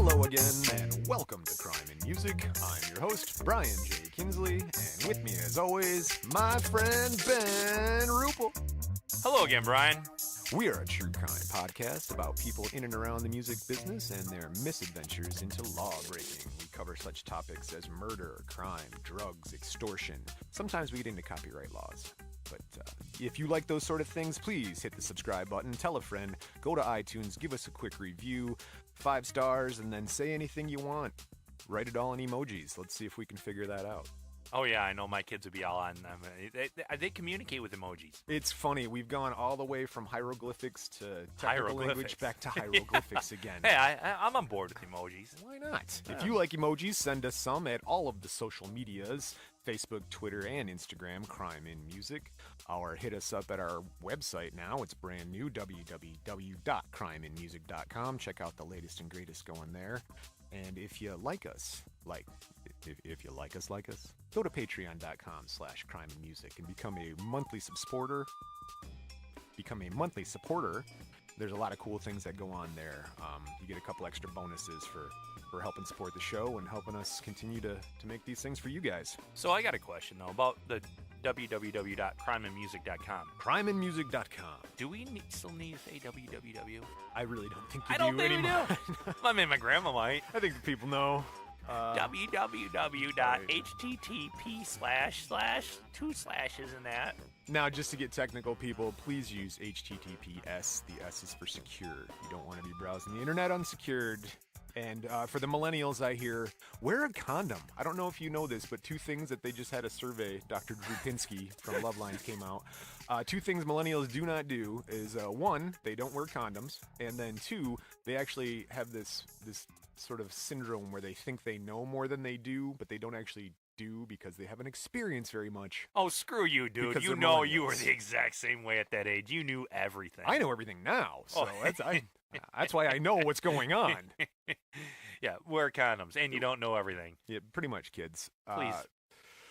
Hello again, and welcome to Crime and Music. I'm your host, Brian J. Kinsley, and with me, as always, my friend Ben Rupel. Hello again, Brian. We are a true crime podcast about people in and around the music business and their misadventures into law breaking. We cover such topics as murder, crime, drugs, extortion. Sometimes we get into copyright laws. But if you like those sort of things, please hit the subscribe button, tell a friend, go to iTunes, give us a quick review, 5 stars, and then say anything you want. Write it all in emojis. Let's see if we can figure that out. Oh, yeah, I know my kids would be all on them. They communicate with emojis. It's funny. We've gone all the way from hieroglyphics to technical language back to hieroglyphics again. Hey, I'm on board with emojis. Why not? If you like emojis, send us some at all of the social medias, Facebook, Twitter, and Instagram, Crime in Music. Or hit us up at our website now. It's brand new, www.crimeinmusic.com. Check out the latest and greatest going there. And if you like us, if you like us, go to patreon.com/crimeandmusic and become a monthly supporter. There's a lot of cool things that go on there. You get a couple extra bonuses for helping support the show and helping us continue to make these things for you guys. So I got a question, though, about the www.crimeandmusic.com. Crimeandmusic.com. Do we still need to say www? I really don't think you I don't do think anymore. we do. I mean, my grandma might. I think the people know. www.http//2 slashes in that. Now, just to get technical, people, please use HTTPS. The S is for secure. You don't want to be browsing the internet unsecured. And for the millennials, I hear, wear a condom. I don't know if you know this, but 2 things that they just had a survey, Dr. Drew Pinsky from Lovelines came out. 2 things millennials do not do is, 1, they don't wear condoms. And then 2, they actually have this sort of syndrome where they think they know more than they do, but they don't actually do because they haven't experienced very much. Oh, screw you, dude. Because You they're know you were millennials. the exact same way at that age. You knew everything. I know everything now, so Oh. that's why I know what's going on. Yeah, wear condoms, and you don't know everything. Yeah, pretty much, kids.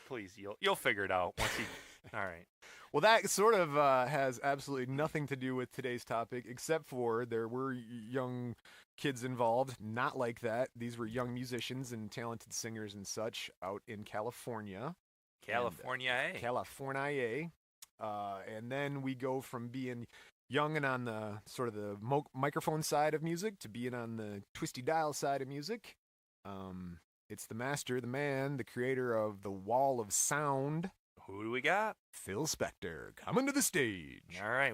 Please, you'll figure it out once you. All right. Well, that sort of has absolutely nothing to do with today's topic, except for there were young kids involved. Not like that. These were young musicians and talented singers and such out in California. California. California. And then we go from being young and on the sort of the microphone side of music to being on the twisty dial side of music. It's the master, the man, the creator of the Wall of Sound. Who do we got? Phil Spector, coming to the stage. All right.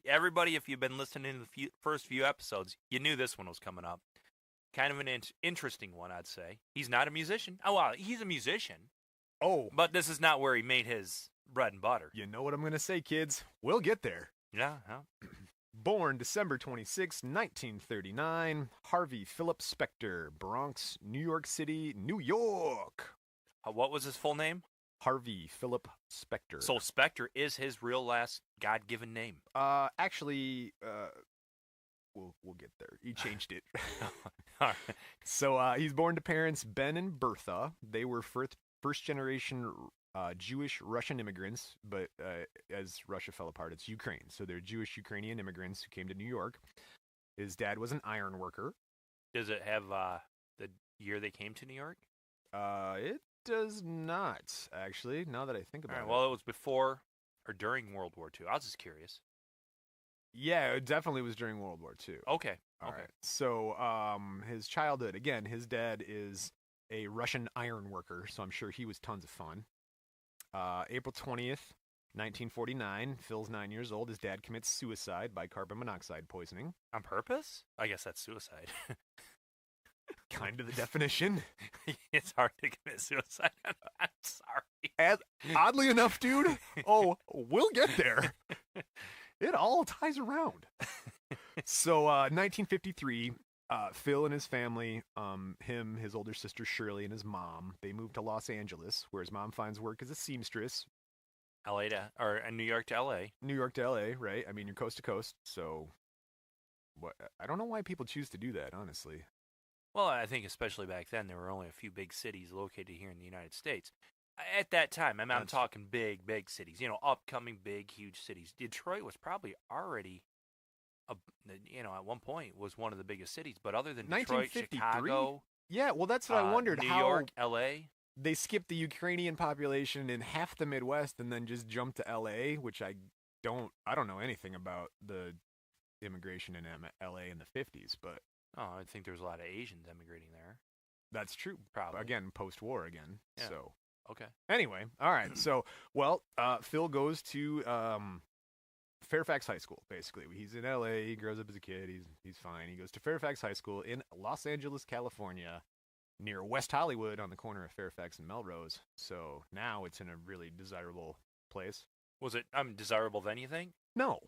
Everybody, if you've been listening to the first few episodes, you knew this one was coming up. Kind of an interesting one, I'd say. He's not a musician. Oh, wow. He's a musician. Oh. But this is not where he made his bread and butter. You know what I'm going to say, kids. We'll get there. Yeah. Born December 26, 1939, Harvey Philip Spector, Bronx, New York City, New York. What was his full name? Harvey Philip Spector. So Spector is his real last God-given name. Actually, we'll get there. He changed it. All right. So he's born to parents Ben and Bertha. They were first generation Jewish Russian immigrants, but as Russia fell apart, it's Ukraine. So they're Jewish Ukrainian immigrants who came to New York. His dad was an iron worker. Does it have the year they came to New York? It does not, actually, now that I think about it. Well, it was before or during World War II. I was just curious. Yeah, it definitely was during World War II. Okay. All right. So his childhood, again, his dad is a Russian iron worker, so I'm sure he was tons of fun. April 20th, 1949, Phil's 9 years old. His dad commits suicide by carbon monoxide poisoning. On purpose? I guess that's suicide. Kind of the definition. It's hard to commit suicide. I'm sorry. Oddly enough, dude, we'll get there. It all ties around. So, 1953, Phil and his family, him, his older sister Shirley, and his mom, they moved to Los Angeles, where his mom finds work as a seamstress. New York to L.A. New York to L.A., right? I mean, you're coast to coast, so I don't know why people choose to do that, honestly. Well, I think especially back then, there were only a few big cities located here in the United States. At that time, I'm talking big cities, upcoming big, huge cities. Detroit was probably already a, at one point was one of the biggest cities. But other than Detroit, 1953? Chicago, Yeah, well, that's what I wondered. New how York, L.A. they skipped the Ukrainian population in half the Midwest and then just jumped to L.A., which I don't know anything about the immigration in L.A. in the 50s, but Oh, I think there's a lot of Asians emigrating there. that's true. Probably. Again, post-war again. Yeah. So Okay. anyway, all right. So, Phil goes to Fairfax High School, basically. He's in L.A. He grows up as a kid. He's fine. He goes to Fairfax High School in Los Angeles, California, near West Hollywood on the corner of Fairfax and Melrose. So now it's in a really desirable place. Was it desirable then, you think? No.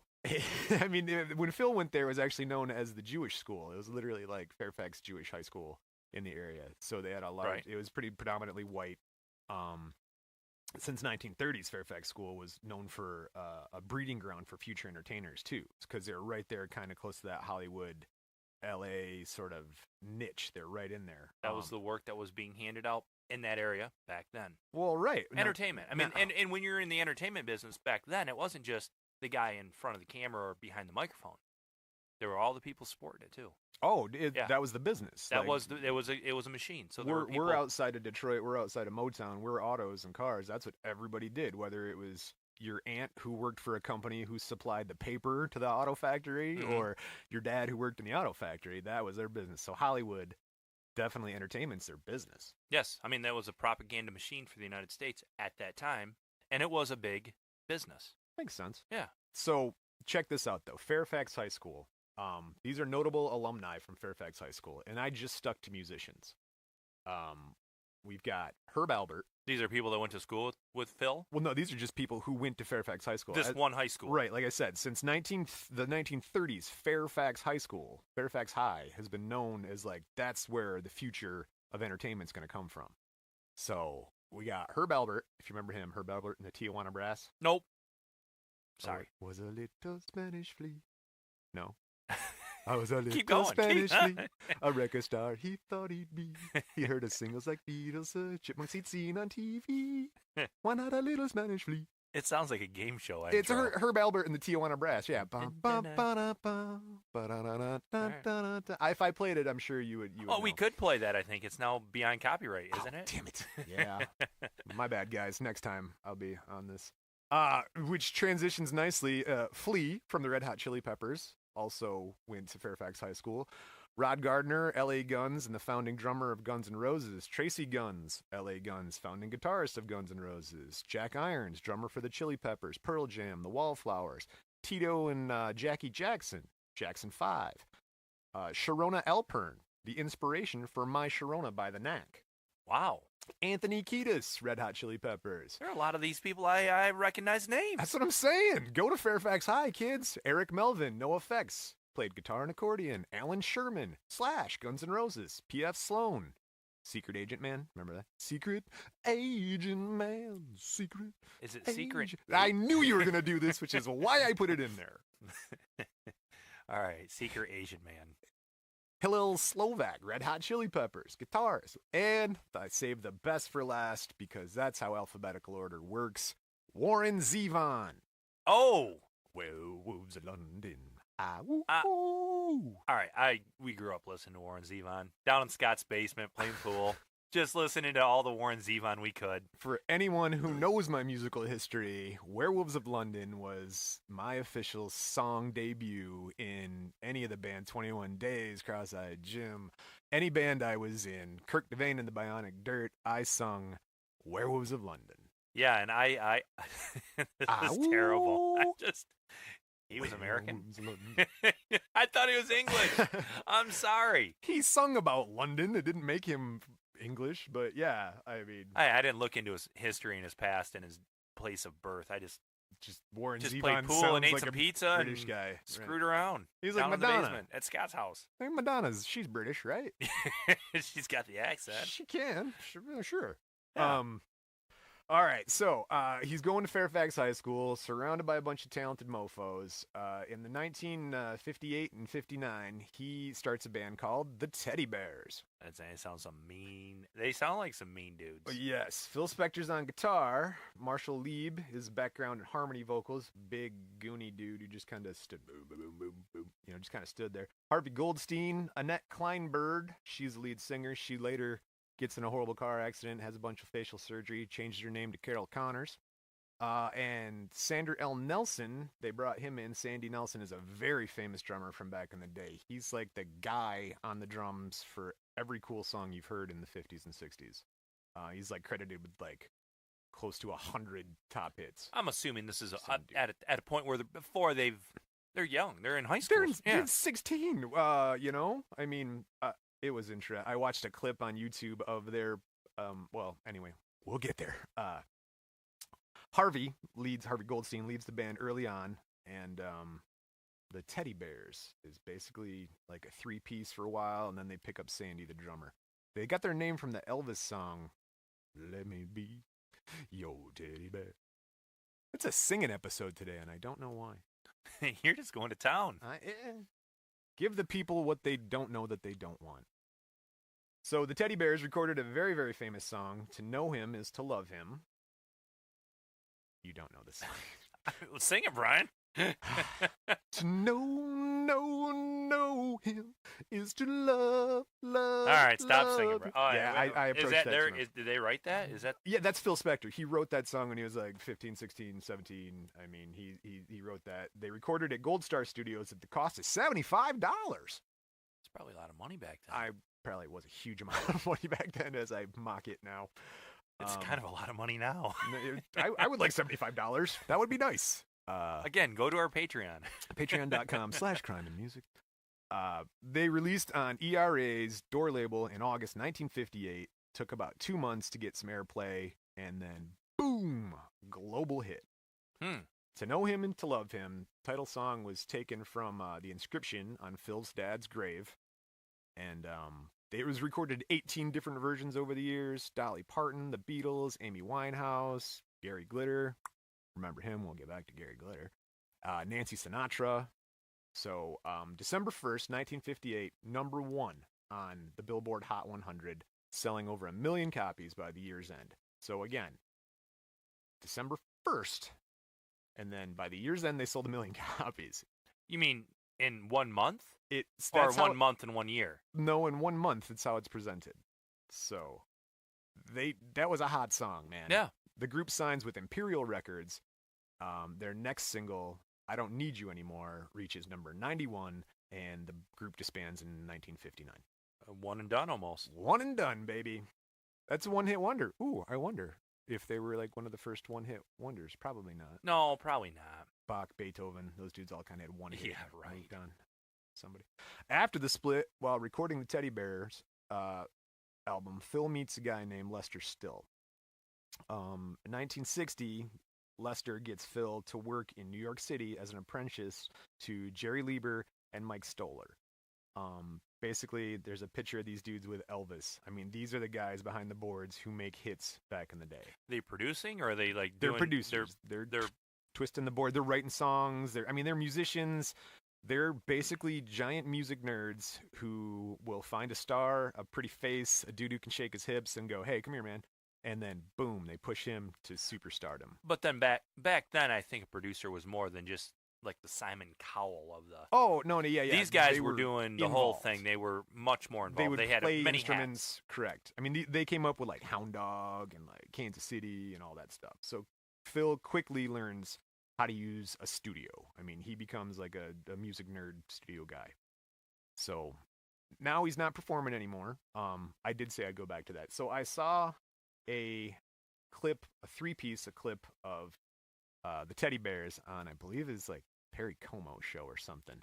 I mean, when Phil went there, it was actually known as the Jewish school. It was literally like Fairfax Jewish High School in the area. So they had a large, Right. It was pretty predominantly white. Since 1930s, Fairfax School was known for a breeding ground for future entertainers, too, because they're right there kind of close to that Hollywood, L.A. sort of niche. They're right in there. That was the work that was being handed out in that area back then. Well, right. Entertainment. I mean, and when you're in the entertainment business back then, it wasn't just the guy in front of the camera or behind the microphone. There were all the people supporting it, too. Oh, Yeah. that was the business. That was it was a machine. So there were people, we're outside of Detroit. We're outside of Motown. We're autos and cars. That's what everybody did. Whether it was your aunt who worked for a company who supplied the paper to the auto factory, Mhm. or your dad who worked in the auto factory, that was their business. So Hollywood, definitely entertainment's their business. Yes, I mean that was a propaganda machine for the United States at that time, and it was a big business. Makes sense. Yeah. So check this out, though. Fairfax High School. These are notable alumni from Fairfax High School, and I just stuck to musicians. We've got Herb Albert. These are people that went to school with Phil. Well, no, these are just people who went to Fairfax High School. This one high school. Right, like I said, since the 1930s, Fairfax High School, Fairfax High, has been known as like that's where the future of entertainment's going to come from. So we got Herb Albert, if you remember him, Herb Albert and the Tijuana Brass. Nope. Sorry. Oh, was a little Spanish flea. No. I was a little Keep going. Spanish Keep flea, going. a record star he thought he'd be. He heard of singles like Beatles, Chipmunks he'd seen on TV. Why not a little Spanish flea? It sounds like a game show. It's intro. Herb Albert and the Tijuana Brass, yeah. If I played it, I'm sure you would. Oh, we could play that. I think it's now beyond copyright, isn't it? Damn it! Yeah, my bad, guys. Next time I'll be on this. Which transitions nicely. Flea from the Red Hot Chili Peppers also went to Fairfax High School. Rod Gardner, L.A. Guns, and the founding drummer of Guns N' Roses. Tracy Guns, L.A. Guns, founding guitarist of Guns N' Roses. Jack Irons, drummer for the Chili Peppers, Pearl Jam, the Wallflowers. Tito and Jackie Jackson, Jackson 5. Sharona Alpern, the inspiration for My Sharona by the Knack. Wow. Anthony Kiedis, Red Hot Chili Peppers. There are a lot of these people I recognize names. That's what I'm saying. Go to Fairfax High, kids. Eric Melvin, No Effects. Played guitar and accordion. Alan Sherman, Slash, Guns N' Roses. P.F. Sloan, Secret Agent Man. Remember that? Secret Agent Man. Secret. Is it Secret? I knew you were going to do this, which is why I put it in there. All right, Secret Asian Man. Hillel Slovak, Red Hot Chili Peppers, guitarist. And I saved the best for last because that's how alphabetical order works. Warren Zevon. Oh! Werewolves of London. All right, we grew up listening to Warren Zevon down in Scott's basement playing pool, just listening to all the Warren Zevon we could. For anyone who knows my musical history, Werewolves of London was my official song debut in any of the band. 21 Days, Cross-Eyed Jim, any band I was in. Kirk Devane and the Bionic Dirt, I sung Werewolves of London. Yeah, and I this is terrible. He was American. I thought he was English. I'm sorry. He sung about London. It didn't make him English, but yeah, I mean, I didn't look into his history and his past and his place of birth. I just Warren played Zevon pool and ate like some a pizza British and guy. screwed around. He's down like in the Madonna. basement at Scott's house. I think Madonna's, she's British, right? She's got the accent. She can, sure. Yeah. All right, so he's going to Fairfax High School, surrounded by a bunch of talented mofos. In the 1958 and 59, he starts a band called the Teddy Bears. They sound mean. They sound like some mean dudes. Yes, Phil Spector's on guitar. Marshall Lieb, his background in harmony vocals, big goony dude who just kind of stood, boom, boom, boom, boom, boom, just kind of stood there. Harvey Goldstein, Annette Kleinberg, she's the lead singer. She later gets in a horrible car accident, has a bunch of facial surgery, changes her name to Carol Connors. And Sander L. Nelson, they brought him in. Sandy Nelson is a very famous drummer from back in the day. He's like the guy on the drums for every cool song you've heard in the 50s and 60s. He's like credited with like close to 100 top hits. I'm assuming this is at a point where they're young. They're in high school. They're 16. I mean, it was interesting. I watched a clip on YouTube of their, anyway, we'll get there. Harvey Goldstein leads the band early on, and the Teddy Bears is basically like a three-piece for a while, and then they pick up Sandy, the drummer. They got their name from the Elvis song, Let Me Be Your Teddy Bear. It's a singing episode today, and I don't know why. You're just going to town. Give the people what they don't know that they don't want. So the Teddy Bears recorded a very, very famous song. To know him is to love him. You don't know this song. Sing it, Brian. To know him is to love. All right, stop singing, Brian. Oh, yeah, I approached that. Did they write that? Is that? Yeah, that's Phil Spector. He wrote that song when he was like 15, 16, 17. I mean, he wrote that. They recorded at Gold Star Studios at the cost of $75. It's probably a lot of money back then. Probably was a huge amount of money back then as I mock it now. It's kind of a lot of money now. I would like $75. That would be nice. Again, go to our Patreon. Patreon.com/crimeandmusic. They released on ERA's Door label in August 1958. Took about 2 months to get some airplay, and then boom, global hit. To know him and to love him. Title song was taken from the inscription on Phil's dad's grave. And it was recorded 18 different versions over the years. Dolly Parton, the Beatles, Amy Winehouse, Gary Glitter. Remember him? We'll get back to Gary Glitter. Nancy Sinatra. So December 1st, 1958, number 1 on the Billboard Hot 100, selling over 1 million copies by the year's end. So again, December 1st, and then by the year's end, they sold 1 million copies. You mean in 1 month? Or 1 month and 1 year? No, in 1 month, that's how it's presented. So that was a hot song, man. Yeah. The group signs with Imperial Records. Their next single, I Don't Need You Anymore, reaches number 91, and the group disbands in 1959. One and done almost. One and done, baby. That's a one-hit wonder. Ooh, I wonder if they were like one of the first one-hit wonders. Probably not. No, probably not. Bach, Beethoven, those dudes all kind of had one hit. Yeah, right. Done. Somebody. After the split, while recording the Teddy Bears album, Phil meets a guy named Lester Still. In 1960, Lester gets Phil to work in New York City as an apprentice to Jerry Lieber and Mike Stoller. Basically, there's a picture of these dudes with Elvis. I mean, these are the guys behind the boards who make hits back in the day. Are they producing, or are they like They're producers. They're twisting the board. They're writing songs. They're musicians. They're basically giant music nerds who will find a star, a pretty face, a dude who can shake his hips and go, hey, come here, man. And then, boom, they push him to superstardom. But then back then, I think a producer was more than just like the Simon Cowell of the... Oh, no, yeah. These guys were doing the whole thing. They were much more involved. They had play many instruments, hats. Correct. I mean, they came up with like Hound Dog and like Kansas City and all that stuff. So Phil quickly learns how to use a studio. I mean, he becomes like a music nerd studio guy. So now he's not performing anymore. I did say I'd go back to that. So I saw a clip of the Teddy Bears on, I believe it's like Perry Como show or something.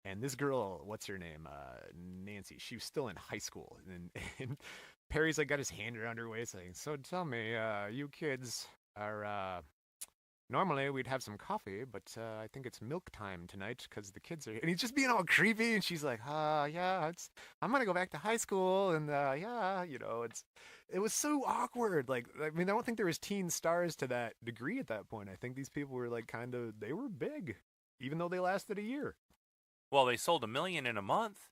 And this girl, what's her name? Nancy. She was still in high school. And Perry's like got his hand around her waist saying, so tell me, you kids are normally we'd have some coffee, but I think it's milk time tonight because the kids are here. And he's just being all creepy, and she's like, yeah, I'm gonna go back to high school, and yeah, it was so awkward. Like, I mean, I don't think there was teen stars to that degree at that point. I think these people were like they were big, even though they lasted a year. Well, they sold 1 million in a month.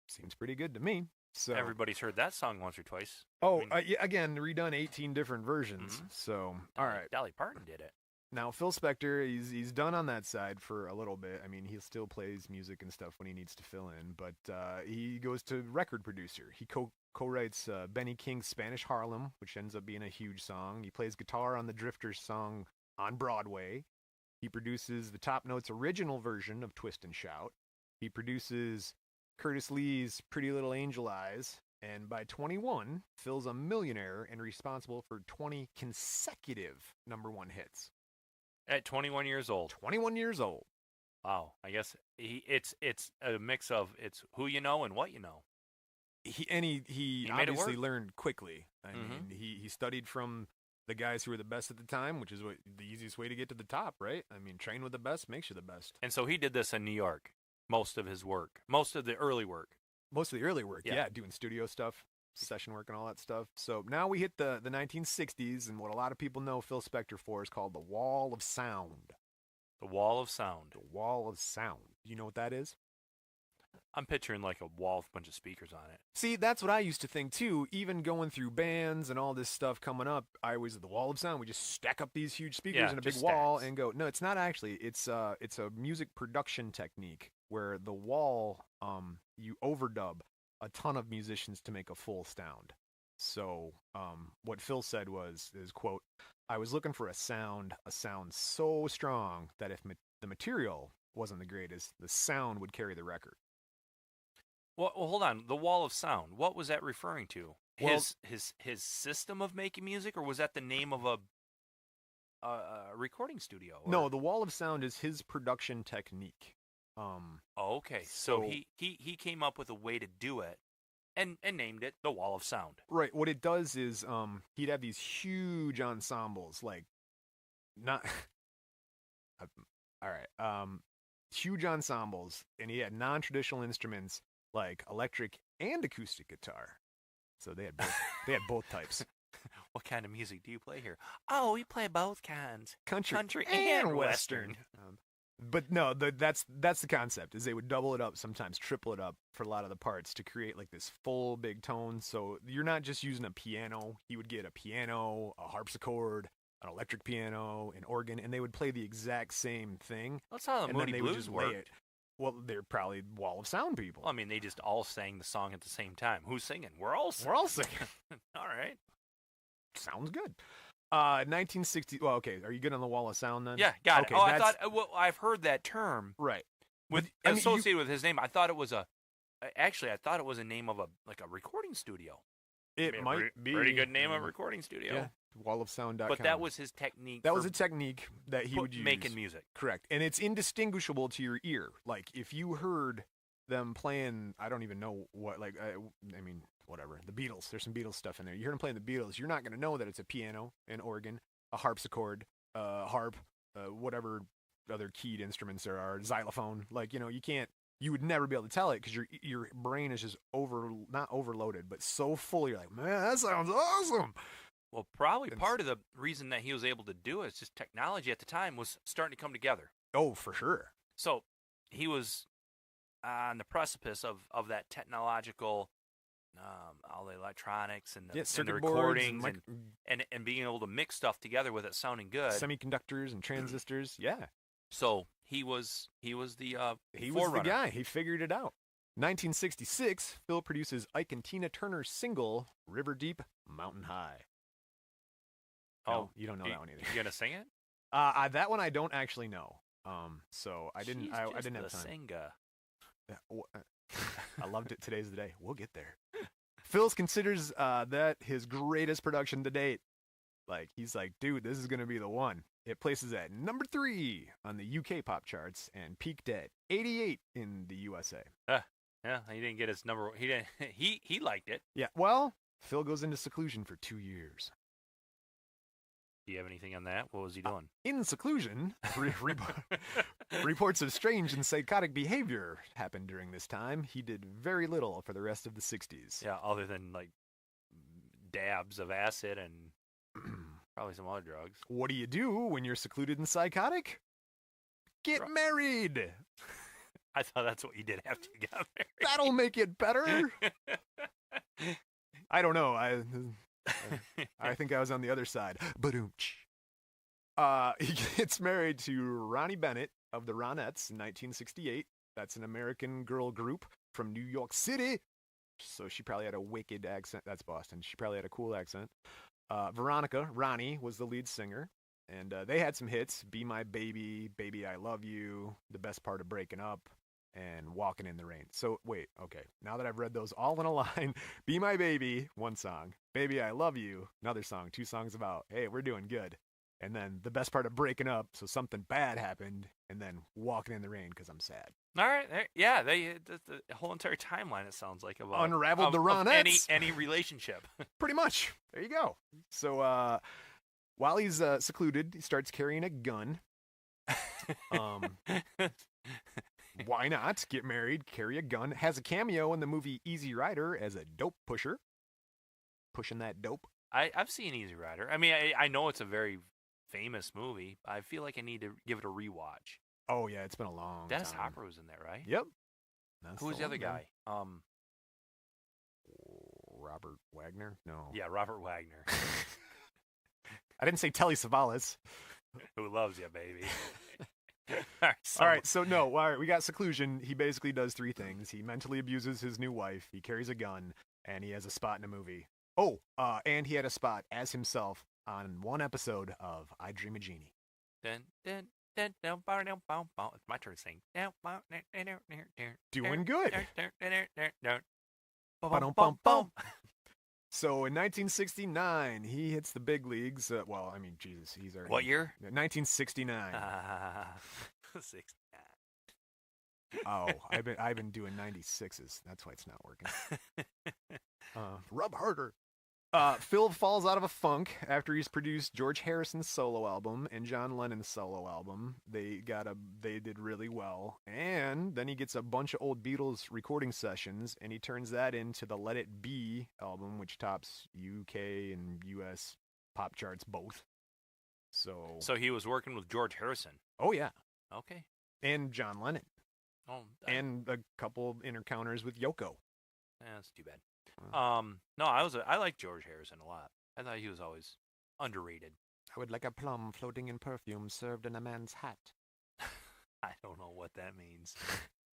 Seems pretty good to me. So everybody's heard that song once or twice. Oh, yeah, again, redone 18 different versions. Mm-hmm. So, all right. Dolly Parton did it. Now, Phil Spector, he's done on that side for a little bit. I mean, he still plays music and stuff when he needs to fill in, but he goes to record producer. He co-writes Benny King's Spanish Harlem, which ends up being a huge song. He plays guitar on the Drifters song on Broadway. He produces the Top Notes original version of Twist and Shout. He produces Curtis Lee's Pretty Little Angel Eyes. And by 21, Phil's a millionaire and responsible for 20 consecutive #1 hits. At 21 years old. 21 years old. Wow. I guess it's a mix of it's who you know and what you know. He obviously learned quickly. I mean, he studied from the guys who were the best at the time, which is the easiest way to get to the top, right? I mean, train with the best makes you the best. And so he did this in New York. Most of his work. Most of the early work. Most of the early work, yeah, doing studio stuff, session work, and all that stuff. So now we hit the 1960s, and what a lot of people know Phil Spector for is called the Wall of Sound. The Wall of Sound. The Wall of Sound. Do you know what that is? I'm picturing like a wall with a bunch of speakers on it. See, that's what I used to think too. Even going through bands and all this stuff coming up, I always the Wall of Sound. We just stack up these huge speakers in a big wall and go. No, it's not actually. It's a music production technique where the wall, you overdub a ton of musicians to make a full sound. So, what Phil said is, quote, I was looking for a sound so strong that if the material wasn't the greatest, the sound would carry the record. Well, hold on. The Wall of Sound. What was that referring to? His system of making music, or was that the name of a recording studio? Or? No, the Wall of Sound is his production technique. Okay. So he came up with a way to do it, and named it the Wall of Sound. Right. What it does is he'd have these huge ensembles, like not all right. Huge ensembles, and he had non-traditional instruments like electric and acoustic guitar. So they had both types. What kind of music do you play here? Oh, we play both kinds. Country and Western. But no, that's the concept, is they would double it up, sometimes triple it up for a lot of the parts to create like this full big tone. So you're not just using a piano. He would get a piano, a harpsichord, an electric piano, an organ, and they would play the exact same thing. That's how the Moody Blues worked. It. Well, they're probably Wall of Sound people. Well, I mean, they just all sang the song at the same time. Who's singing? We're all singing. We're all singing. All right. Sounds good. 1960. Well, okay. Are you good on the Wall of Sound then? Yeah, got it. Oh, I thought. Well, I've heard that term. Right. Associated with his name. I thought it was Actually, I thought it was a name of a recording studio. It might be pretty good name of a recording studio. Yeah. Wallofsound.com. But that was his technique. That was a technique that he would use making music. Correct, and it's indistinguishable to your ear. Like if you heard them playing, I don't even know what. Like I mean, whatever. The Beatles. There's some Beatles stuff in there. You hear them playing the Beatles. You're not going to know that it's a piano, an organ, a harpsichord, harp, whatever other keyed instruments there are, xylophone. Like you can't. You would never be able to tell it because your brain is just not overloaded, but so full. You're like, man, that sounds awesome. Well, probably part of the reason that he was able to do it is just technology at the time was starting to come together. Oh, for sure. So he was on the precipice of that technological, all the electronics and the recordings and being able to mix stuff together with it sounding good. Semiconductors and transistors, yeah. So he was the he was the guy. He figured it out. 1966, Phil produces Ike and Tina Turner's single "River Deep, Mountain High." Oh, no, you don't know that one either. You gonna sing it? That one I don't actually know. So I didn't. I didn't have time. Singer. I loved it. Today's the day. We'll get there. Phil considers that his greatest production to date. Like he's like, dude, this is gonna be the one. It places at number 3 on the UK pop charts and peaked at 88 in the USA. Yeah, he didn't get his number. He didn't. He liked it. Yeah. Well, Phil goes into seclusion for 2 years. Do you have anything on that? What was he doing? In seclusion, reports of strange and psychotic behavior happened during this time. He did very little for the rest of the 60s. Yeah, other than like dabs of acid and probably some other drugs. What do you do when you're secluded and psychotic? Get married. I thought that's what you did after you got married. That'll make it better. I don't know. I think I was on the other side. He gets married to Ronnie Bennett of the Ronettes in 1968. That's an American girl group from New York City. So she probably had a wicked accent. That's Boston. She probably had a cool accent. Veronica, Ronnie, was the lead singer. And they had some hits. Be My Baby, Baby I Love You, The Best Part of Breaking Up, and Walking in the Rain. So, wait, okay. Now that I've read those all in a line, Be My Baby, one song. Baby I Love You, another song. 2 songs about, hey, we're doing good. And then The Best Part of Breaking Up, so something bad happened. And then Walking in the Rain, because I'm sad. All right. Yeah, the whole entire timeline, it sounds like, about Unraveled the Ronettes. Any relationship. Pretty much. There you go. So, while he's secluded, he starts carrying a gun. Why not? Get married, carry a gun. Has a cameo in the movie Easy Rider as a dope pusher. Pushing that dope. I've seen Easy Rider. I mean, I know it's a very famous movie. I feel like I need to give it a rewatch. Oh, yeah, it's been a long Dennis time. Hopper was in there, right? Yep. Who was the other guy? Robert Wagner? No. Yeah, Robert Wagner. I didn't say Telly Savalas. Who loves you, baby? All right, so no, all right, we got seclusion. He basically does 3 things. He mentally abuses his new wife, he carries a gun, and he has a spot in a movie. Oh, and he had a spot as himself on one episode of I Dream a Genie. It's my turn to sing. Doing good. So in 1969, he hits the big leagues. Well, I mean, Jesus, he's already... What year? 1969. 69. Oh, I've been doing 96s. That's why it's not working. Rub harder. Phil falls out of a funk after he's produced George Harrison's solo album and John Lennon's solo album. They did really well, and then he gets a bunch of old Beatles recording sessions, and he turns that into the Let It Be album, which tops UK and US pop charts both. So he was working with George Harrison. Oh yeah. Okay. And John Lennon. Oh. And a couple of encounters with Yoko. That's too bad. No, I like George Harrison a lot. I thought he was always underrated. I would like a plum floating in perfume served in a man's hat. I don't know what that means.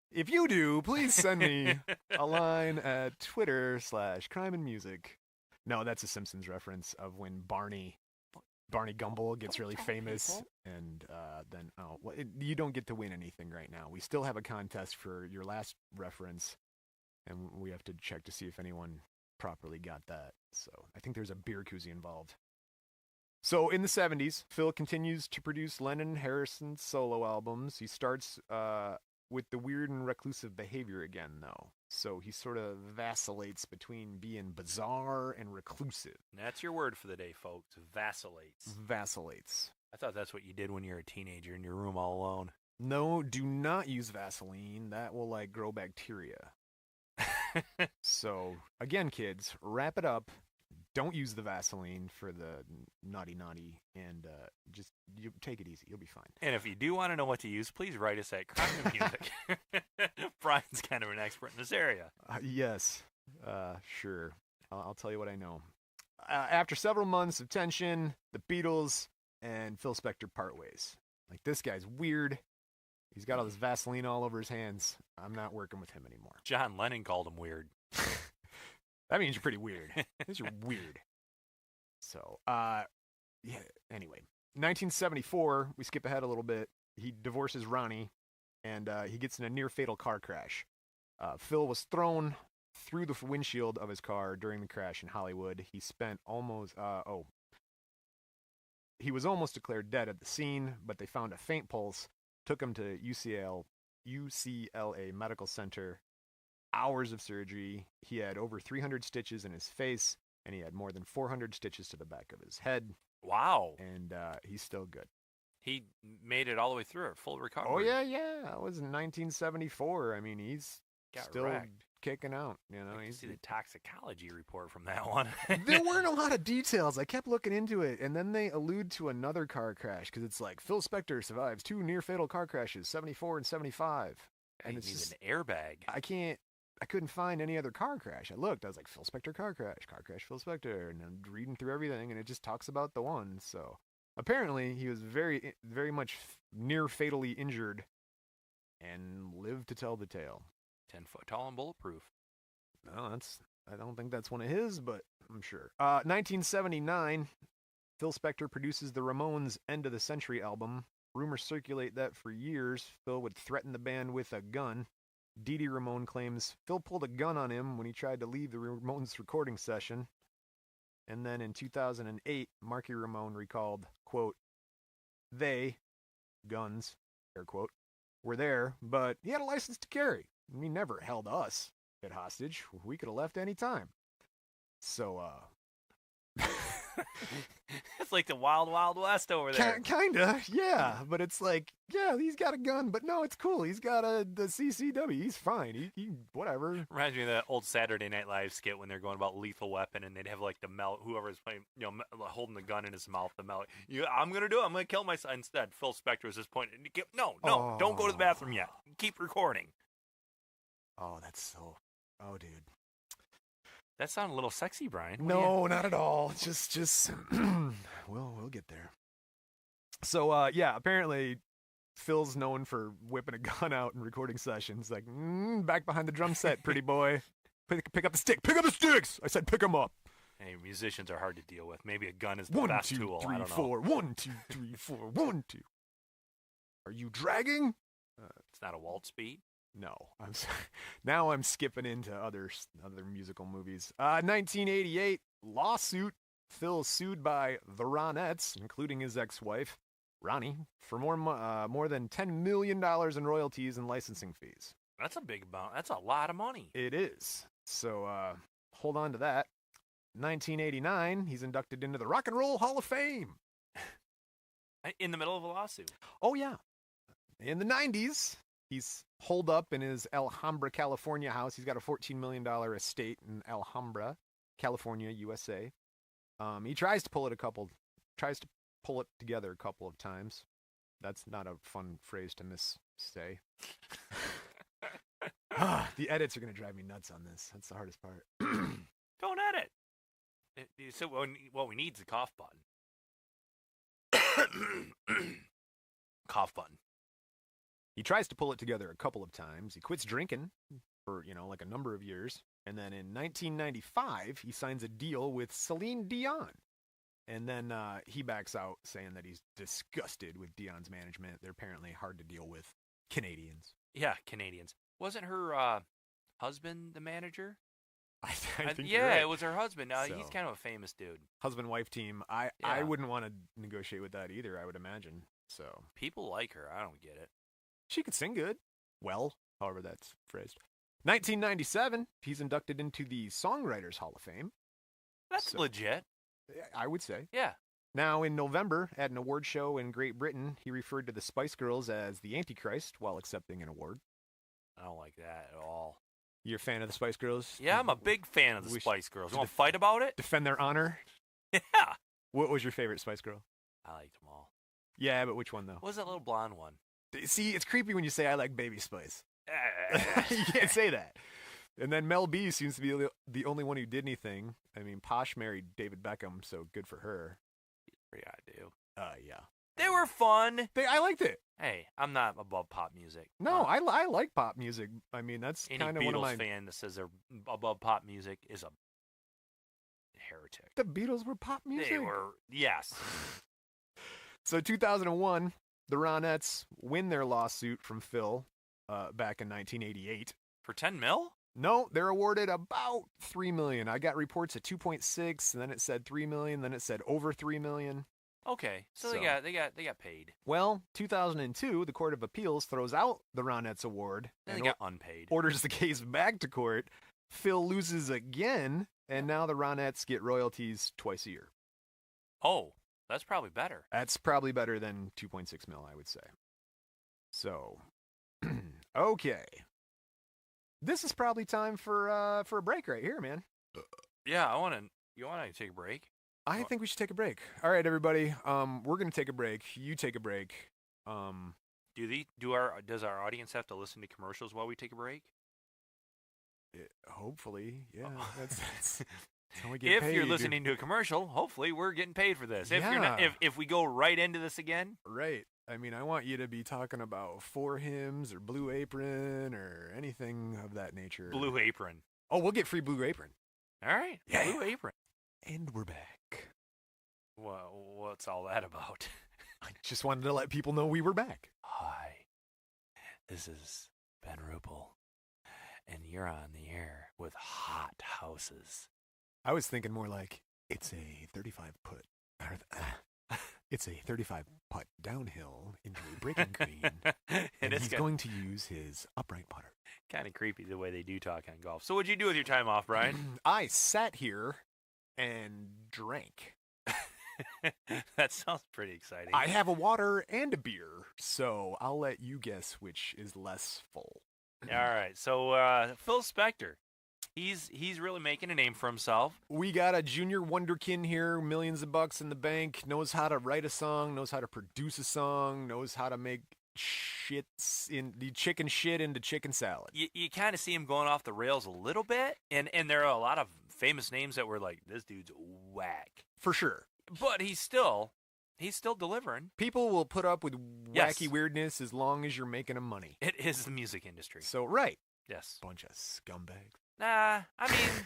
If you do, please send me a line at Twitter/crimeandmusic. No, that's a Simpsons reference of when Barney Gumble gets really famous, and then you don't get to win anything right now. We still have a contest for your last reference. And we have to check to see if anyone properly got that. So I think there's a beer koozie involved. So in the 70s, Phil continues to produce Lennon and Harrison solo albums. He starts with the weird and reclusive behavior again, though. So he sort of vacillates between being bizarre and reclusive. That's your word for the day, folks. Vacillates. Vacillates. I thought that's what you did when you were a teenager in your room all alone. No, do not use Vaseline. That will, grow bacteria. So, again, kids, wrap it up. Don't use the Vaseline for the naughty, and just you take it easy. You'll be fine. And if you do want to know what to use, please write us at Crime and Music. Brian's kind of an expert in this area. Yes, sure. I'll tell you what I know. After several months of tension, the Beatles and Phil Spector part ways. This guy's weird. He's got all this Vaseline all over his hands. I'm not working with him anymore. John Lennon called him weird. That means you're pretty weird. You're weird. So, anyway. 1974, we skip ahead a little bit. He divorces Ronnie, and he gets in a near-fatal car crash. Phil was thrown through the windshield of his car during the crash in Hollywood. He spent he was almost declared dead at the scene, but they found a faint pulse. Took him to UCLA Medical Center. Hours of surgery. He had over 300 stitches in his face, and he had more than 400 stitches to the back of his head. Wow. And he's still good. He made it all the way through it, full recovery. Oh, yeah. That was in 1974. I mean, he's still wrecked. Kicking out. You know, you see the toxicology report from that one. There weren't a lot of details. I kept looking into it, and then they allude to another car crash because it's like Phil Spector survives 2 near-fatal car crashes, 74 and 75. And it's just an airbag. I couldn't find any other car crash. I looked. I was like, Phil Spector car crash, Phil Spector, and I'm reading through everything, and it just talks about the one. So apparently, he was very, very much near fatally injured, and lived to tell the tale. 10 foot tall and bulletproof. No, I don't think that's one of his, but I'm sure. 1979, Phil Spector produces the Ramones' End of the Century album. Rumors circulate that for years, Phil would threaten the band with a gun. Dee Dee Ramone claims Phil pulled a gun on him when he tried to leave the Ramones recording session. And then in 2008, Marky Ramone recalled, quote, they, guns, air quote, were there, but he had a license to carry. He never held us at hostage. We could have left any time. So, it's like the wild, wild west over there. Kinda, yeah. But it's like, yeah, he's got a gun, but no, it's cool. He's got the CCW. He's fine. He whatever. Reminds me of that old Saturday Night Live skit when they're going about Lethal Weapon, and they'd have like whoever's playing, holding the gun in his mouth, I'm gonna do it. I'm gonna kill myself. Instead, Phil Spector was just pointing. No, don't go to the bathroom yet. Keep recording. Oh, that's so. Oh, dude. That sounded a little sexy, Brian. No, not at all. Just we'll get there. So, apparently Phil's known for whipping a gun out in recording sessions. Like, back behind the drum set, pretty boy. Pick up the stick. Pick up the sticks. I said, pick them up. Hey, musicians are hard to deal with. Maybe a gun is the best tool. 1, 2, 3, 4. 1, 2, 3, 4. 1, 2. Are you dragging? It's not a waltz beat. No, now I'm skipping into other musical movies. 1988 lawsuit. Phil sued by the Ronettes, including his ex-wife Ronnie, for more than $10 million in royalties and licensing fees. That's a big amount. That's a lot of money. It is. So hold on to that. 1989, he's inducted into the Rock and Roll Hall of Fame. In the middle of a lawsuit. Oh yeah. In the 90s. He's holed up in his Alhambra, California house. He's got a $14 million estate in Alhambra, California, USA. He tries to pull it together a couple of times. That's not a fun phrase to missay. The edits are going to drive me nuts on this. That's the hardest part. Don't edit. So what we need is a cough button. Cough button. He tries to pull it together a couple of times. He quits drinking for, like a number of years. And then in 1995, he signs a deal with Celine Dion. And then he backs out saying that he's disgusted with Dion's management. They're apparently hard to deal with Canadians. Yeah, Canadians. Wasn't her husband the manager? I think yeah, you're right. It was her husband. He's kind of a famous dude. Husband-wife team. I wouldn't want to negotiate with that either, I would imagine. So people like her. I don't get it. She could sing good. Well, however that's phrased. 1997, he's inducted into the Songwriters Hall of Fame. That's legit. I would say. Yeah. Now, in November, at an award show in Great Britain, he referred to the Spice Girls as the Antichrist while accepting an award. I don't like that at all. You're a fan of the Spice Girls? Yeah, I'm a big fan of the Spice Girls. You want to fight about it? Defend their honor? Yeah. What was your favorite Spice Girl? I liked them all. Yeah, but which one, though? What was that little blonde one? See, it's creepy when you say I like Baby Spice. You can't say that. And then Mel B seems to be the only one who did anything. I mean, Posh married David Beckham, so good for her. Yeah, I do. Yeah. They were fun. I liked it. Hey, I'm not above pop music. No, I like pop music. I mean, that's kind of one of my... Any Beatles fan that says they're above pop music is a heretic. The Beatles were pop music? They were, yes. So 2001, the Ronettes win their lawsuit from Phil back in 1988. For 10 mil? No, they're awarded about $3 million. I got reports at 2.6, and then it said $3 million, then it said over $3 million. Okay, so they got paid. Well, 2002, the Court of Appeals throws out the Ronettes award and they got unpaid. Orders the case back to court. Phil loses again, and now the Ronettes get royalties twice a year. Oh, That's probably better. That's probably better than 2.6 mil, I would say. So, okay. This is probably time for a break right here, man. Yeah, you want to take a break? I think we should take a break. All right, everybody. We're gonna take a break. You take a break. Does our audience have to listen to commercials while we take a break? Hopefully, yeah. That's how we get if paid. You're listening to a commercial, hopefully we're getting paid for this. If you're not, if we go right into this again, right. I mean, I want you to be talking about Four Hymns or Blue Apron or anything of that nature. Blue Apron. Oh, we'll get free Blue Apron. All right. Yeah. Blue Apron. And we're back. Well, what's all that about? I just wanted to let people know we were back. Hi, this is Ben Rupel, and you're on the air with Hot Houses. I was thinking more like it's a 35 putt. It's a 35 putt downhill into a breaking green, and he's going to use his upright putter. Kind of creepy the way they do talk on golf. So what'd you do with your time off, Brian? I sat here and drank. That sounds pretty exciting. I have a water and a beer, so I'll let you guess which is less full. All right, so Phil Spector, he's really making a name for himself. We got a junior wonderkin here, millions of bucks in the bank, knows how to write a song, knows how to produce a song, knows how to make chicken shit into chicken salad. You kind of see him going off the rails a little bit, and there are a lot of famous names that were like, this dude's whack. For sure. But he's still delivering. People will put up with wacky weirdness as long as you're making them money. It is the music industry. So, right. Yes. Bunch of scumbags. Nah, I mean,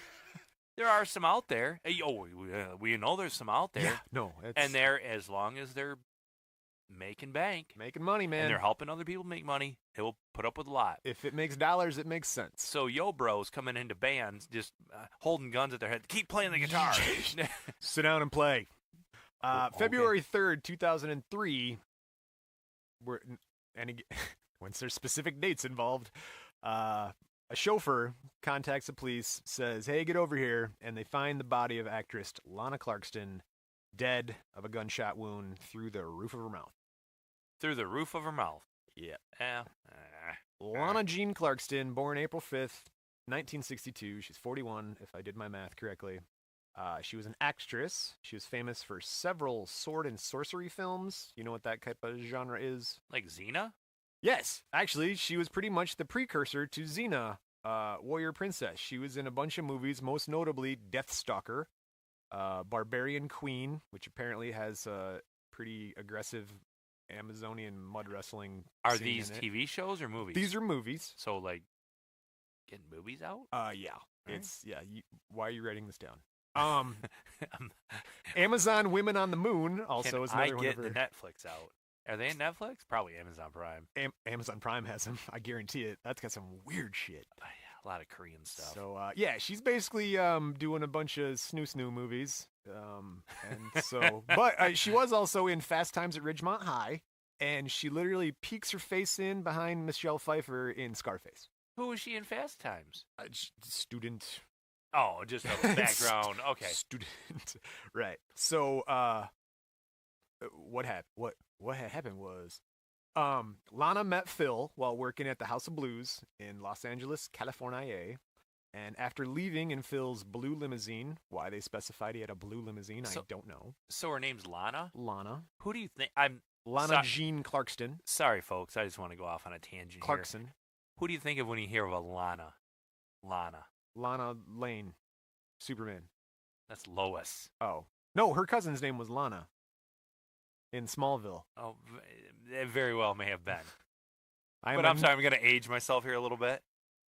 there are some out there. We know there's some out there. Yeah, no. And they're, as long as they're making bank. Making money, man. And they're helping other people make money, they will put up with a lot. If it makes dollars, it makes sense. So yo bros coming into bands, just holding guns at their head, keep playing the guitar. Sit down and play. February 3rd, 2003, once there's specific dates involved, a chauffeur contacts the police, says, hey, get over here, and they find the body of actress Lana Clarkston dead of a gunshot wound through the roof of her mouth. Through the roof of her mouth? Yeah. Lana Jean Clarkston, born April 5th, 1962. She's 41, if I did my math correctly. She was an actress. She was famous for several sword and sorcery films. You know what that type of genre is? Like Xena? Yes. Actually, she was pretty much the precursor to Xena, Warrior Princess. She was in a bunch of movies, most notably Deathstalker, Barbarian Queen, which apparently has a pretty aggressive Amazonian mud wrestling Are scene these in it. TV shows or movies? These are movies. So, like, getting movies out? Yeah. Right. It's, yeah. Why are you writing this down? Amazon Women on the Moon also is another one. I get the Netflix out. Are they in Netflix? Probably Amazon Prime. Amazon Prime has them. I guarantee it. That's got some weird shit. A lot of Korean stuff. So, yeah, she's basically doing a bunch of snoo movies. And so, but she was also in Fast Times at Ridgemont High, and she literally peeks her face in behind Michelle Pfeiffer in Scarface. Who was she in Fast Times? Student. Oh, just a background. Okay. Student. Right. So, what happened? What had happened was, Lana met Phil while working at the House of Blues in Los Angeles, California. And after leaving in Phil's blue limousine, why they specified he had a blue limousine, I don't know. So her name's Lana? Lana. Who do you think? Lana Jean Clarkston. Sorry, folks. I just want to go off on a tangent Clarkson. Here. Who do you think of when you hear of a Lana? Lana Lane. Superman. That's Lois. Oh. No, her cousin's name was Lana. In Smallville. Oh, it very well may have been. I'm sorry, I'm going to age myself here a little bit.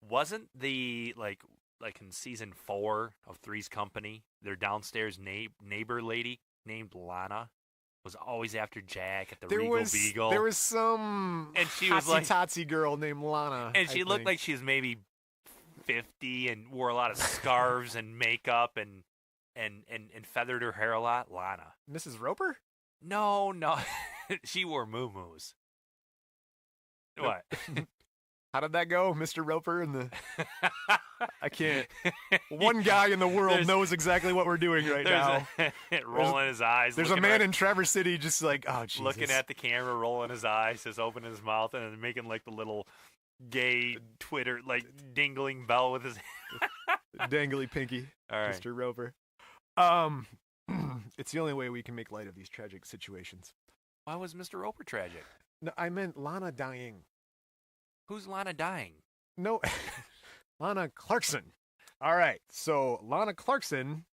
Wasn't the, like in season 4 of Three's Company, their downstairs neighbor lady named Lana was always after Jack at the Regal Beagle? There was some and she was like Totsy girl named Lana. And she looked like she was maybe 50 and wore a lot of scarves and makeup and feathered her hair a lot. Lana. Mrs. Roper? No. She wore muumuus. What? How did that go, Mr. Roper and the I can't. One guy in the world knows exactly what we're doing right now. Rolling his eyes. There's a man in Traverse City just like, oh, Jesus. Looking at the camera, rolling his eyes, just opening his mouth, and then making like the little gay Twitter, like dingling bell with his dangly pinky. All right. Mr. Rover. It's the only way we can make light of these tragic situations. Why was Mr. Roper tragic? No, I meant Lana dying. Who's Lana dying? No, Lana Clarkson. All right, so Lana Clarkson,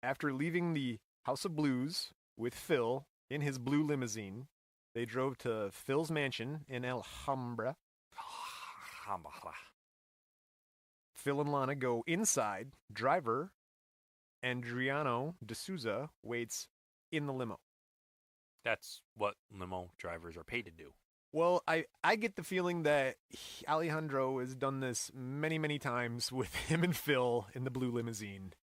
after leaving the House of Blues with Phil in his blue limousine, they drove to Phil's mansion in Alhambra. Phil and Lana go inside. Driver Adriano D'Souza waits in the limo. That's what limo drivers are paid to do. Well, I get the feeling that Alejandro has done this many, many times with him and Phil in the blue limousine.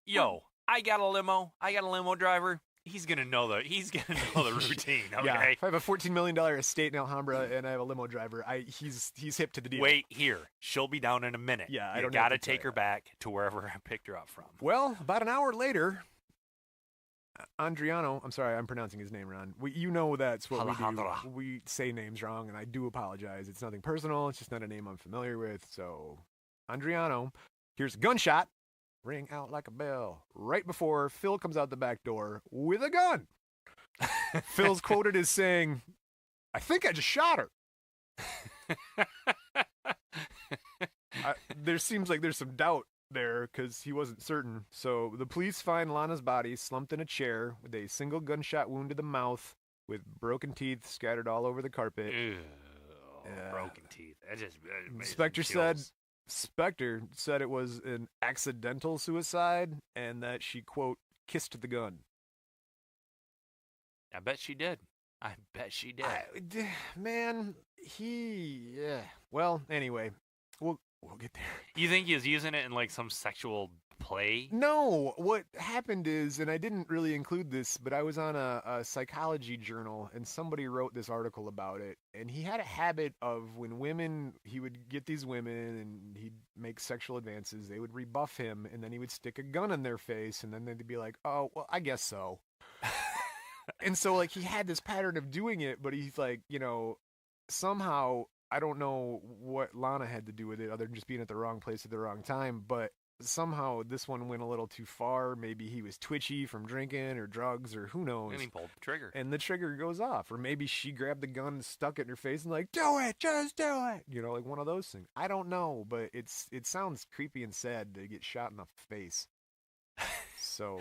Yo, I got a limo. I got a limo driver. He's gonna know the routine. Okay. Yeah, if I have a $14 million estate in Alhambra and I have a limo driver, he's hip to the deal. Wait here. She'll be down in a minute. Yeah, I don't gotta take her back to wherever I picked her up from. Well, about an hour later, Adriano, I'm sorry, I'm pronouncing his name wrong. You know that's what we do. We say names wrong, and I do apologize. It's nothing personal. It's just not a name I'm familiar with. So, Adriano hears a gunshot ring out like a bell right before Phil comes out the back door with a gun. Phil's quoted as saying, "I think I just shot her." There seems like there's some doubt there because he wasn't certain. So the police find Lana's body slumped in a chair with a single gunshot wound to the mouth with broken teeth scattered all over the carpet. Ew, broken teeth. Spector said it was an accidental suicide and that she, quote, kissed the gun. I bet she did. Well, anyway, we'll get there. You think he was using it in like some sexual play? No, what happened is, and I didn't really include this, but I was on a psychology journal and somebody wrote this article about it, and he had a habit of when he would get these women and he'd make sexual advances, they would rebuff him, and then he would stick a gun in their face, and then they'd be like, oh, well, I guess so. And so, like, he had this pattern of doing it, but he's like, somehow, I don't know what Lana had to do with it other than just being at the wrong place at the wrong time, but somehow this one went a little too far. Maybe he was twitchy from drinking or drugs or who knows. And he pulled the trigger. And the trigger goes off. Or maybe she grabbed the gun and stuck it in her face and like, do it, just do it. Like one of those things. I don't know, but it sounds creepy and sad to get shot in the face. So,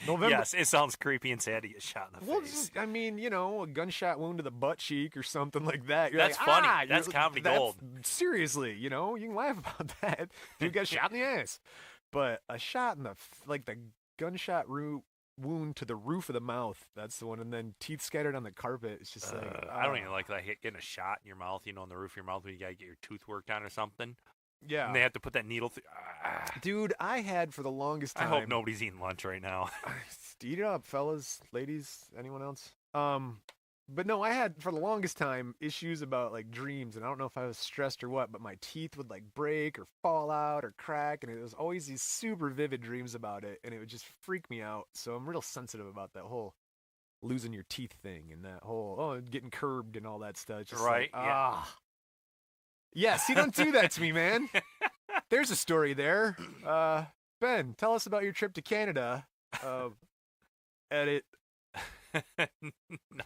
November. Yes, it sounds creepy and sad to get shot in the face. I mean, a gunshot wound to the butt cheek or something like that. That's like, funny. That's comedy gold. Seriously, you can laugh about that. Dude got shot in the ass. But a shot in the gunshot wound to the roof of the mouth, that's the one. And then teeth scattered on the carpet. It's just like... I don't even like that getting a shot in your mouth, on the roof of your mouth when you got to get your tooth worked on or something. Yeah. And they have to put that needle through. Dude, I had for the longest time... I hope nobody's eating lunch right now. Eat it up, fellas, ladies, anyone else? But no, I had for the longest time issues about like dreams, and I don't know if I was stressed or what, but my teeth would like break or fall out or crack, and it was always these super vivid dreams about it, and it would just freak me out. So I'm real sensitive about that whole losing your teeth thing and that whole getting curbed and all that stuff. Just right? Yeah, see, don't do that to me, man. There's a story there. Ben, tell us about your trip to Canada. Edit. No.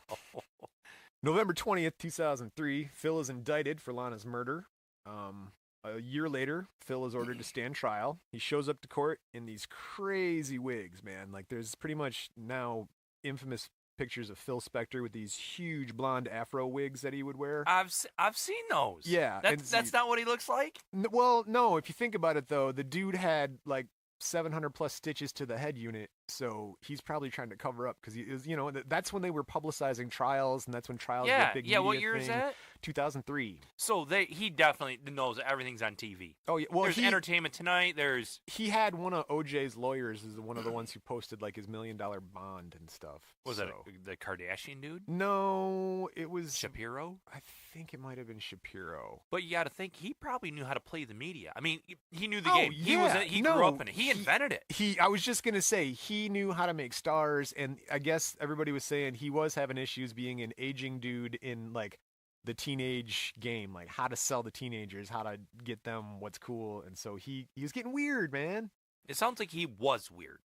November 20th, 2003, Phil is indicted for Lana's murder. A year later, Phil is ordered to stand trial. He shows up to court in these crazy wigs, man. Like, there's pretty much now infamous pictures of Phil Spector with these huge blonde afro wigs that he would wear. I've seen those. Yeah. That's not what he looks like? Well, no, if you think about it, though, the dude had like 700 plus stitches to the head unit, So he's probably trying to cover up because he is, that's when they were publicizing trials, and that's when trials were a big media What year is that? 2003. So he definitely knows that everything's on TV. Oh yeah, well, there's Entertainment Tonight. He had one of OJ's lawyers is one of the ones who posted like his $1 million bond and stuff. Was that the Kardashian dude? No, it was Shapiro. I think it might have been Shapiro. But you got to think he probably knew how to play the media. I mean, he knew the game. Yeah. He grew up in it. He invented it. I was just gonna say he knew how to make stars, and I guess everybody was saying he was having issues being an aging dude in like the teenage game, like how to sell the teenagers, how to get them what's cool, and so he was getting weird, man. It sounds like he was weird.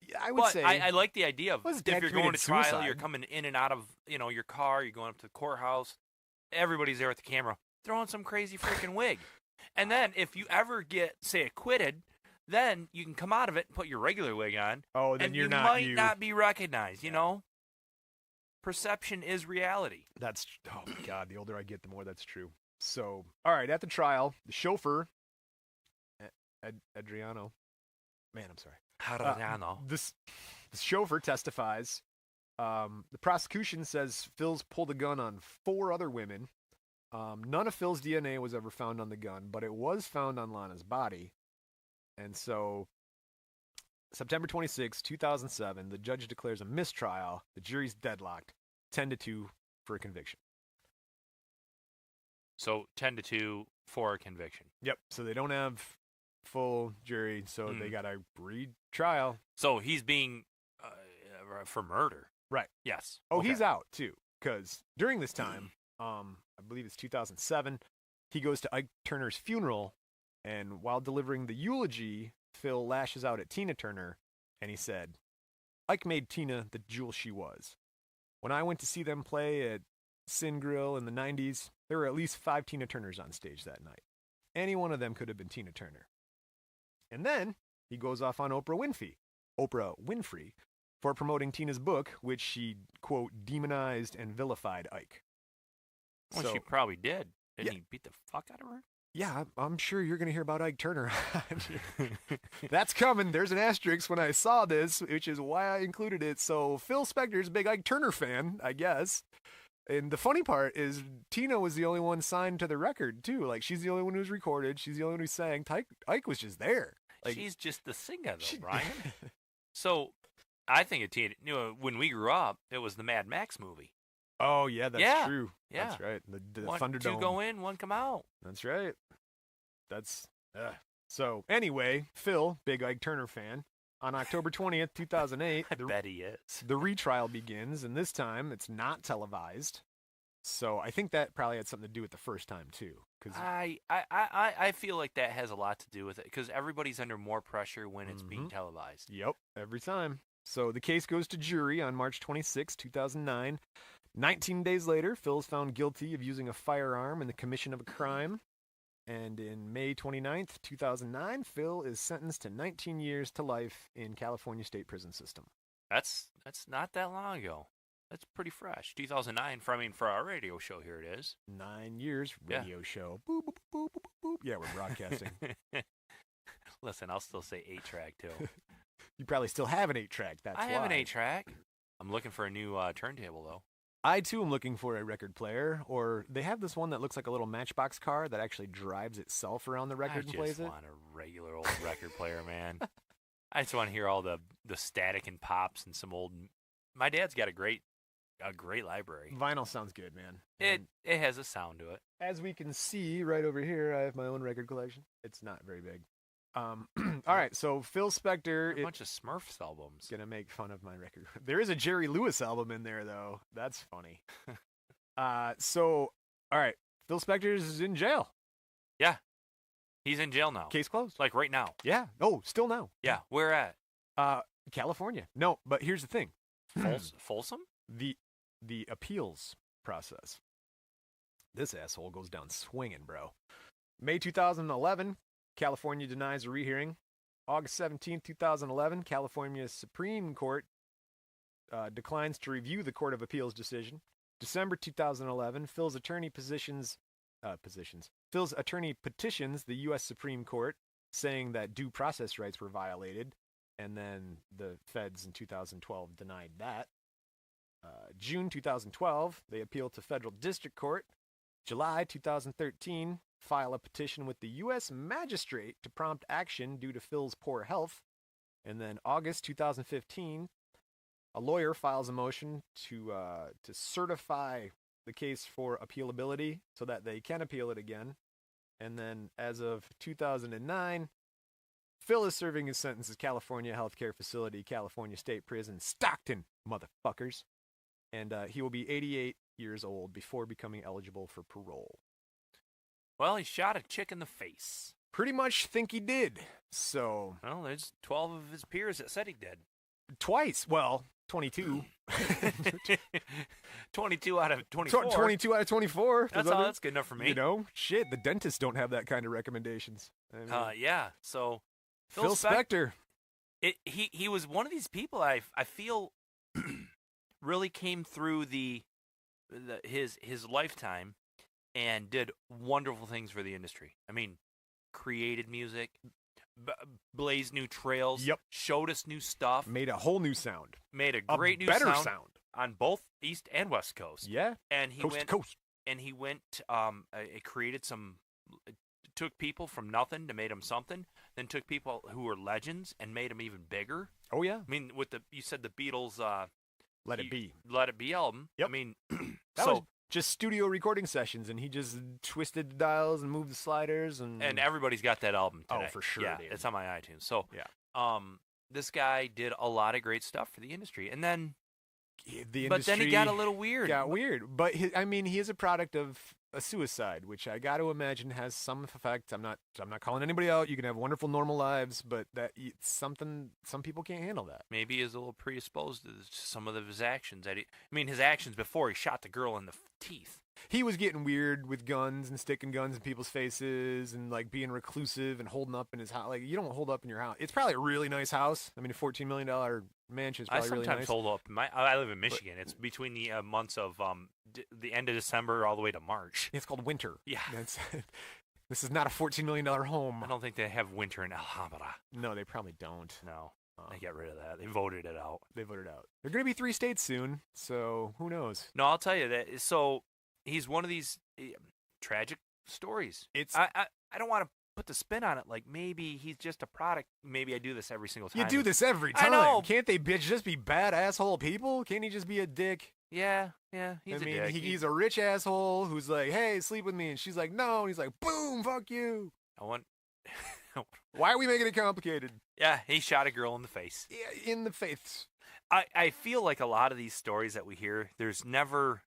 Yeah, I would say. I like the idea of if you're going to trial, suicide. You're coming in and out of your car, you're going up to the courthouse, everybody's there with the camera, throw on some crazy freaking wig, and then if you ever get say acquitted, then you can come out of it and put your regular wig on. Oh, then and you might not be recognized. You know, perception is reality. Oh my God, the older I get, the more that's true. So, all right, at the trial, the chauffeur, Adriano, man, I'm sorry. Adriano. The chauffeur testifies. The prosecution says Phil's pulled a gun on 4 other women. None of Phil's DNA was ever found on the gun, but it was found on Lana's body. And so, September 26, 2007, the judge declares a mistrial. The jury's deadlocked, 10-2 for a conviction. So 10-2 for a conviction. Yep. So they don't have full jury, so they got a retrial. So he's being for murder. Right. Yes. Oh, okay. He's out too, because during this time, I believe it's 2007, he goes to Ike Turner's funeral, and while delivering the eulogy, Phil lashes out at Tina Turner, and he said, "Ike made Tina the jewel she was. When I went to see them play at Sin Grill in the 90s, there were at least 5 Tina Turners on stage that night. Any one of them could have been Tina Turner." And then he goes off on Oprah Winfrey, for promoting Tina's book, which she, quote, demonized and vilified Ike. Well, she probably did. Didn't he beat the fuck out of her? Yeah, I'm sure you're going to hear about Ike Turner. That's coming. There's an asterisk when I saw this, which is why I included it. So Phil Spector's a big Ike Turner fan, I guess. And the funny part is Tina was the only one signed to the record, too. Like, she's the only one who was recorded. She's the only one who sang. Ike was just there. Like, she's just the singer, though, Brian. So I think of Tina, when we grew up, it was the Mad Max movie. Oh, yeah, that's true. Yeah. That's right. The Thunderdome. 2 go in, 1 come out. That's right. So, anyway, Phil, big Ike Turner fan, on October 20th, 2008. I bet he is. The retrial begins, and this time it's not televised. So I think that probably had something to do with the first time, too. I feel like that has a lot to do with it, because everybody's under more pressure when it's being televised. Yep, every time. So the case goes to jury on March 26, 2009. 19 days later, Phil is found guilty of using a firearm in the commission of a crime. And in May 29th, 2009, Phil is sentenced to 19 years to life in California State Prison System. That's not that long ago. That's pretty fresh. 2009, for our radio show, here it is. 9 years, radio show. Boop, boop, boop, boop, boop. Yeah, we're broadcasting. Listen, I'll still say 8-track, too. You probably still have an 8-track, that's why. I have an 8-track. I'm looking for a new turntable, though. I, too, am looking for a record player, or they have this one that looks like a little Matchbox car that actually drives itself around the record and plays it. I just want a regular old record player, man. I just want to hear all the static and pops and some old... My dad's got a great library. Vinyl sounds good, man. It has a sound to it. As we can see right over here, I have my own record collection. It's not very big. All right, so Phil Spector... A bunch of Smurfs albums. Gonna make fun of my record. There is a Jerry Lewis album in there, though. That's funny. All right, Phil Spector is in jail. Yeah. He's in jail now. Case closed. Like right now. Yeah. Oh, still now. Yeah. Where at? California. No, but here's the thing. Folsom? The appeals process. This asshole goes down swinging, bro. May 2011, California denies a rehearing. August 17, 2011, California Supreme Court declines to review the Court of Appeals decision. December 2011, Phil's attorney petitions the U.S. Supreme Court, saying that due process rights were violated. and then the feds in 2012 denied that. June 2012, they appealed to federal district court. July 2013, file a petition with the U.S. magistrate to prompt action due to Phil's poor health. And then August 2015, a lawyer files a motion to certify the case for appealability so that they can appeal it again. And then as of 2009, Phil is serving his sentence at California Healthcare Facility, California State Prison, Stockton, motherfuckers. And he will be 88 years old before becoming eligible for parole. Well, he shot a chick in the face. Pretty much think he did. So. Well, there's 12 of his peers that said he did. Twice. Well, 22. 22 out of 24. 22 out of 24. That's good enough for me. You know, shit, the dentists don't have that kind of recommendations. I mean, yeah. So Phil Spector. He was one of these people I feel really came through his lifetime and did wonderful things for the industry. I mean, created music, blazed new trails, showed us new stuff, made a whole new sound, made a great new better sound on both East and West Coast. Yeah, and he coast went to coast. And he went. It created took people from nothing to made them something. Then took people who were legends and made them even bigger. Oh yeah. I mean, you said the Beatles. Let It Be album. Yep. I mean, that was just studio recording sessions, and he just twisted the dials and moved the sliders, and everybody's got that album today. Oh, for sure. Yeah, dude. It's on my iTunes. So yeah. This guy did a lot of great stuff for the industry, and then but then he got a little weird. But he is a product of a suicide, which I got to imagine has some effect. I'm not calling anybody out. You can have wonderful normal lives, but some people can't handle that. Maybe he's a little predisposed to some of his actions. His actions before he shot the girl in the teeth. He was getting weird with guns and sticking guns in people's faces and like being reclusive and holding up in his house. Like, you don't hold up in your house. It's probably a really nice house. I mean, a $14 million mansion is probably really nice. I sometimes hold up. I live in Michigan. It's between the months of the end of December all the way to March. It's called winter. Yeah. This is not a $14 million home. I don't think they have winter in Alhambra. No, they probably don't. No. They got rid of that. They voted it out. They're going to be 3 states soon, so who knows? No, I'll tell you that. So he's one of these tragic stories. I don't want to put the spin on it like maybe he's just a product. Maybe I do this every single time. You do this every time. I know. Can't they just be bad asshole people? Can't he just be a dick? Yeah, he's a dick. He's a rich asshole who's like, hey, sleep with me. And she's like, no. And he's like, boom, fuck you. Why are we making it complicated? Yeah, he shot a girl in the face. Yeah, in the face. I feel like a lot of these stories that we hear, there's never...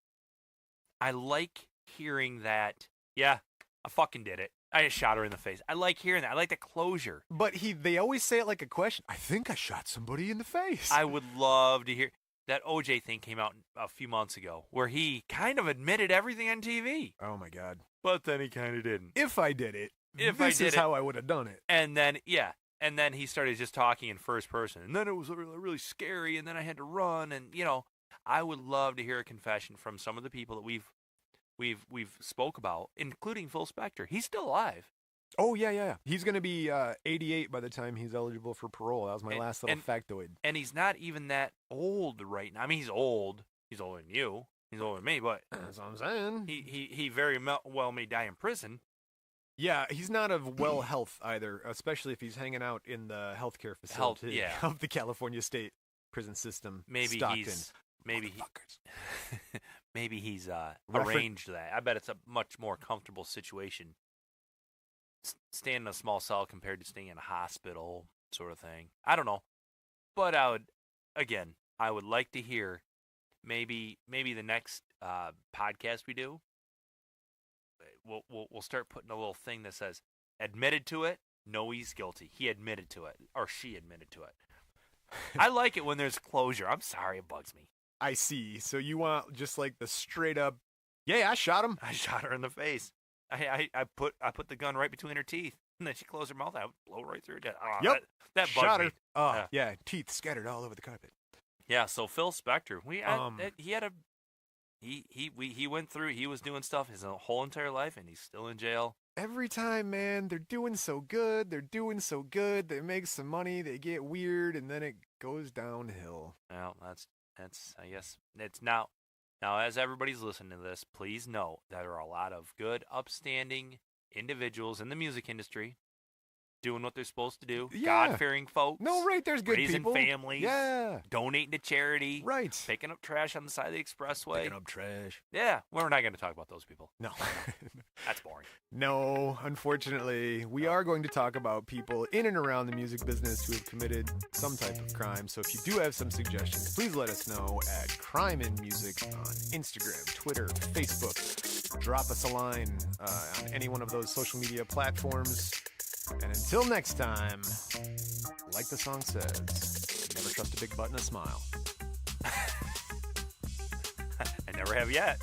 I like hearing that, yeah, I fucking did it. I just shot her in the face. I like hearing that. I like the closure. But they always say it like a question. I think I shot somebody in the face. I would love to hear... That OJ thing came out a few months ago where he kind of admitted everything on TV. Oh, my God. But then he kind of didn't. If I did it, this is how I would have done it. And then, and then he started just talking in first person. And then it was really, really scary, and then I had to run. And, I would love to hear a confession from some of the people that we've spoke about, including Phil Spector. He's still alive. Oh, yeah. He's going to be 88 by the time he's eligible for parole. That was my last little factoid. And he's not even that old right now. I mean, he's old. He's older than you. He's older than me, but... That's what I'm saying. He very well may die in prison. Yeah, he's not of well health either, especially if he's hanging out in the healthcare facility of the California State prison system. Maybe Stockton. Maybe he's arranged that. I bet it's a much more comfortable situation. Staying in a small cell compared to staying in a hospital sort of thing. I don't know. But I would like to hear maybe the next podcast we do, we'll start putting a little thing that says admitted to it. No, he's guilty. He admitted to it, or she admitted to it. I like it when there's closure. I'm sorry, it bugs me. I see. So you want just like the straight up, yeah, I shot him. I shot her in the face. I put the gun right between her teeth, and then she closed her mouth. I would blow right through her dead. Yep, that bugged shot her. Me. Oh, yeah, teeth scattered all over the carpet. Yeah. So Phil Spector, he went through. He was doing stuff his whole entire life, and he's still in jail. Every time, man, they're doing so good. They're doing so good. They make some money. They get weird, and then it goes downhill. Well, that's I guess it's now. Now, as everybody's listening to this, please know that there are a lot of good, upstanding individuals in the music industry doing what they're supposed to do. Yeah. God-fearing folks. No, right, there's good raising people. families. Yeah. Donating to charity. Right. Picking up trash on the side of the expressway. Picking up trash. Yeah, we're not going to talk about those people. No. That's boring. No, unfortunately, we are going to talk about people in and around the music business who have committed some type of crime. So if you do have some suggestions, please let us know at Crime in Music on Instagram, Twitter, Facebook. Drop us a line on any one of those social media platforms. And until next time, like the song says, never trust a big butt and a smile. I never have yet.